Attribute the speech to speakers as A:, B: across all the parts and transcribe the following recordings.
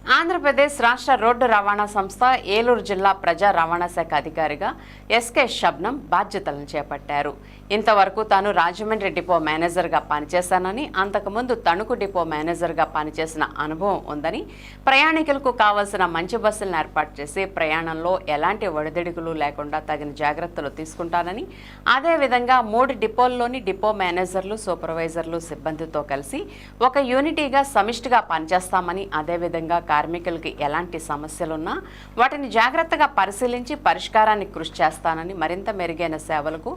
A: ఆంధ్రప్రదేశ్ రాష్ట్ర రోడ్డు రవాణా సంస్థ ఏలూరు జిల్లా ప్రజా రవాణా శాఖ అధికారిగా ఎస్కే షబ్నం బాధ్యతలను చేపట్టారు. ఇంతవరకు తాను రాజమండ్రి డిపో మేనేజర్గా పనిచేశానని, అంతకుముందు తణుకు డిపో మేనేజర్గా పనిచేసిన అనుభవం ఉందని, ప్రయాణికులకు కావలసిన మంచి బస్సులను ఏర్పాటు చేసి ప్రయాణంలో ఎలాంటి ఒడిదుడుకులు లేకుండా తగిన జాగ్రత్తలు తీసుకుంటానని, అదేవిధంగా 3 డిపోల్లోని డిపో మేనేజర్లు, సూపర్వైజర్లు సిబ్బందితో కలిసి ఒక యూనిటీగా సమిష్టిగా పనిచేస్తామని, అదేవిధంగా కార్మికులకి ఎలాంటి సమస్యలున్నా వాటిని జాగ్రత్తగా పరిశీలించి పరిష్కారానికి కృషి చేస్తానని, మరింత మెరుగైన సేవలకు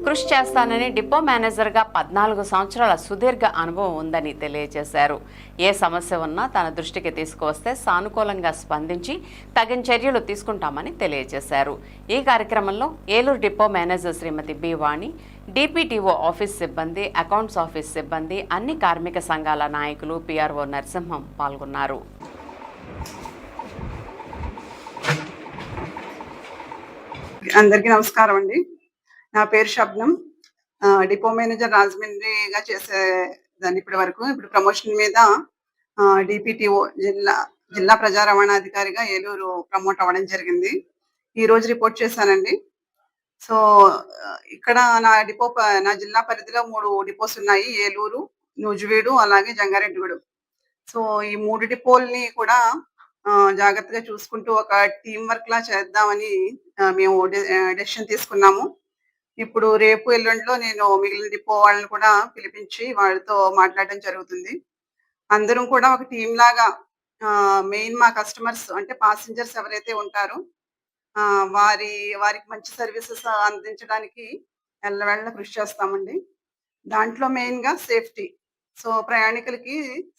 A: కృషి చేస్తానని డిపో మేనేజర్గా 14 సంవత్సరాల సుదీర్ఘ అనుభవం ఉందని తెలియజేశారు. ఏ సమస్య ఉన్నా తన దృష్టికి తీసుకువస్తే సానుకూలంగా స్పందించి తగిన చర్యలు తీసుకుంటామని తెలియజేశారు. ఈ కార్యక్రమంలో ఏలూరు డిపో మేనేజర్ శ్రీమతి బి వాణి, డిపిటిఓ ఆఫీస్ సిబ్బంది, అకౌంట్స్ ఆఫీస్ సిబ్బంది, అన్ని కార్మిక సంఘాల నాయకులు, పిఆర్ఓ నరసింహం పాల్గొన్నారు.
B: అందరికీ నమస్కారం అండి. నా పేరు షబ్నం. డిపో మేనేజర్ రాజమండ్రిగా చేసేదాన్ని ఇప్పటి వరకు. ఇప్పుడు ప్రమోషన్ మీద డిపిటిఓ జిల్లా ప్రజా రవాణా అధికారిగా ఏలూరు ప్రమోట్ అవ్వడం జరిగింది. ఈ రోజు రిపోర్ట్ చేశానండి. సో ఇక్కడ నా జిల్లా పరిధిలో 3 డిపోస్ ఉన్నాయి. ఏలూరు, నూజివీడు, అలాగే జంగారెడ్డిగూడెం. సో ఈ 3 డిపోల్ని కూడా జాగ్రత్తగా చూసుకుంటూ ఒక టీం వర్క్ లా చేద్దామని మేము డెసిషన్ తీసుకున్నాము. ఇప్పుడు రేపు ఎల్లుండిలో నేను మిగిలిన డిపో వాళ్ళని కూడా పిలిపించి వాళ్ళతో మాట్లాడడం జరుగుతుంది. అందరం కూడా ఒక టీం లాగా మెయిన్ మా కస్టమర్స్ అంటే పాసెంజర్స్ ఎవరైతే ఉంటారో వారికి మంచి సర్వీసెస్ అందించడానికి ఎల్లవేళ కృషి చేస్తామండి. దాంట్లో మెయిన్ గా సేఫ్టీ. సో ప్రయాణికులకి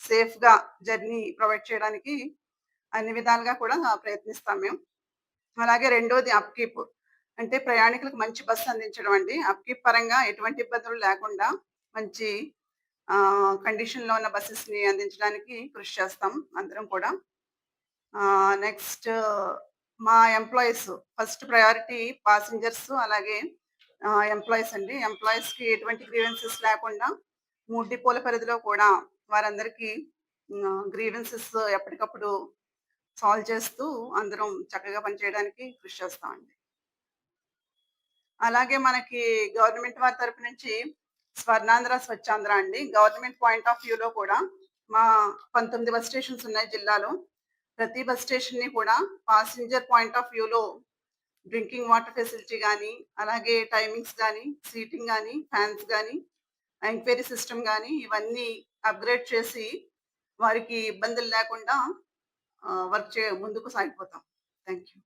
B: సేఫ్ గా జర్నీ ప్రొవైడ్ చేయడానికి అన్ని విధాలుగా కూడా ప్రయత్నిస్తాం మేము. అలాగే రెండోది అప్‌కీప్. అంటే ప్రయాణికులకు మంచి బస్సు అందించడం అండి. అప్‌కీప్ పరంగా ఎటువంటి ఇబ్బందులు లేకుండా మంచి కండిషన్‌లో ఉన్న బసెస్‌ని అందించడానికి కృషి చేస్తాం అందరం కూడా. నెక్స్ట్ మా ఎంప్లాయీస్ ఫస్ట్ ప్రయారిటీ పాసెంజర్స్ అలాగే ఎంప్లాయీస్ అండి. ఎంప్లాయీస్‌కి ఎటువంటి గ్రీవెన్సెస్ లేకుండా 3 డిపోల పరిధిలో కూడా వారందరికీ గ్రీవెన్సెస్ ఎప్పటికప్పుడు సాల్వ్ చేస్తూ అందరం చక్కగా పనిచేయడానికి కృషి చేస్తామండి. అలాగే మనకి గవర్నమెంట్ వారి తరపు నుంచి స్వర్ణాంధ్ర, స్వచ్ఛాంధ్ర అండి. గవర్నమెంట్ పాయింట్ ఆఫ్ వ్యూలో కూడా మా 19 బస్ స్టేషన్స్ ఉన్నాయి జిల్లాలో. ప్రతి బస్ స్టేషన్‌ని కూడా పాసెంజర్ పాయింట్ ఆఫ్ వ్యూలో డ్రింకింగ్ వాటర్ ఫెసిలిటీ గానీ, అలాగే టైమింగ్స్ గానీ, సీటింగ్ గానీ, ఫ్యాన్స్ గానీ, ఎంక్వైరీ సిస్టమ్ గానీ ఇవన్నీ అప్‌గ్రేడ్ చేసి వారికి ఇబ్బందులు లేకుండా ముందుకు సాగిపోతాం. Thank you.